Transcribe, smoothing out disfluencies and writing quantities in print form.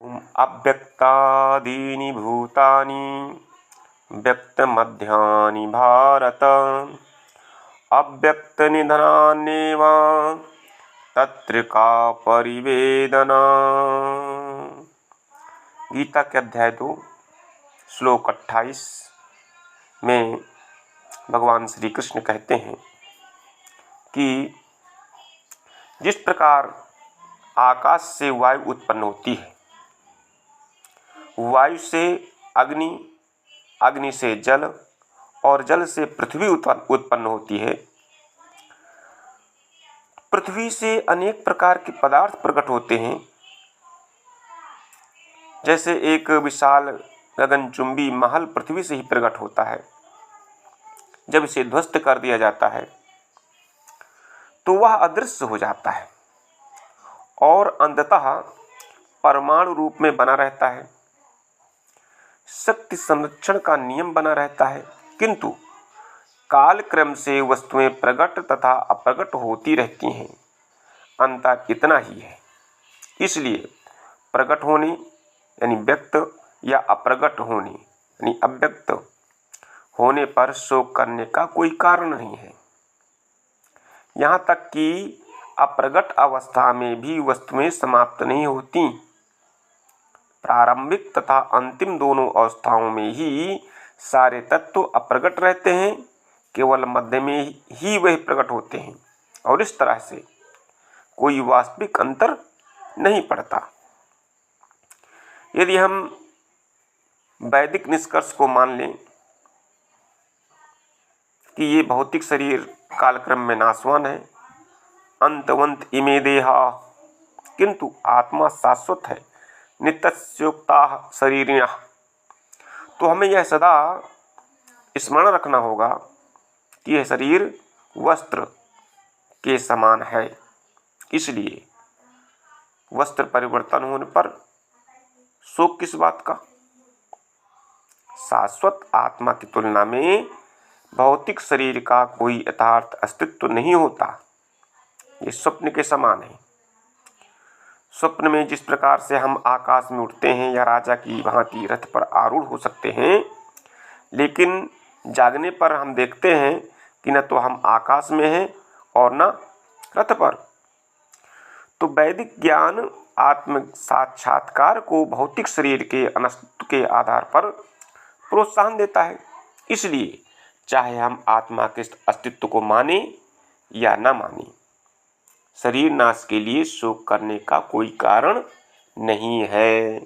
अव्यक्तादीनि भूतानि व्यक्तमध्यानि भारत अव्यक्तनिधनान्येव तत्र का परिवेदना। गीता के अध्याय 2 श्लोक 28 में भगवान श्री कृष्ण कहते हैं कि जिस प्रकार आकाश से वायु उत्पन्न होती है, वायु से अग्नि, अग्नि से जल और जल से पृथ्वी उत्पन्न होती है, पृथ्वी से अनेक प्रकार के पदार्थ प्रकट होते हैं। जैसे एक विशाल गगनचुंबी महल पृथ्वी से ही प्रकट होता है, जब इसे ध्वस्त कर दिया जाता है तो वह अदृश्य हो जाता है और अंततः परमाणु रूप में बना रहता है। शक्ति संरक्षण का नियम बना रहता है, किंतु कालक्रम से वस्तुएं प्रकट तथा अप्रकट होती रहती हैं। अंतर इतना ही है। इसलिए प्रकट होने यानी व्यक्त या अप्रकट होने यानी अव्यक्त होने पर शोक करने का कोई कारण नहीं है। यहाँ तक कि अप्रकट अवस्था में भी वस्तुएं समाप्त नहीं होती। प्रारंभिक तथा अंतिम दोनों अवस्थाओं में ही सारे तत्व अप्रकट रहते हैं, केवल मध्य में ही वह प्रकट होते हैं और इस तरह से कोई वास्तविक अंतर नहीं पड़ता। यदि हम वैदिक निष्कर्ष को मान लें कि ये भौतिक शरीर कालक्रम में नाशवान है, अंतवंत इमे देहा, किंतु आत्मा शाश्वत है, नित्यस्योक्ताः शरीरिणः, तो हमें यह सदा स्मरण रखना होगा कि यह शरीर वस्त्र के समान है। इसलिए वस्त्र परिवर्तन होने पर शोक किस बात का। शाश्वत आत्मा की तुलना में भौतिक शरीर का कोई यथार्थ अस्तित्व नहीं होता। ये स्वप्न के समान है। स्वप्न में जिस प्रकार से हम आकाश में उड़ते हैं या राजा की भांति रथ पर आरूढ़ हो सकते हैं, लेकिन जागने पर हम देखते हैं कि न तो हम आकाश में हैं और न रथ पर। तो वैदिक ज्ञान आत्म साक्षात्कार को भौतिक शरीर के अनस्तित्व के आधार पर प्रोत्साहन देता है। इसलिए चाहे हम आत्मा के अस्तित्व को माने या न माने, शरीर नाश के लिए शोक करने का कोई कारण नहीं है।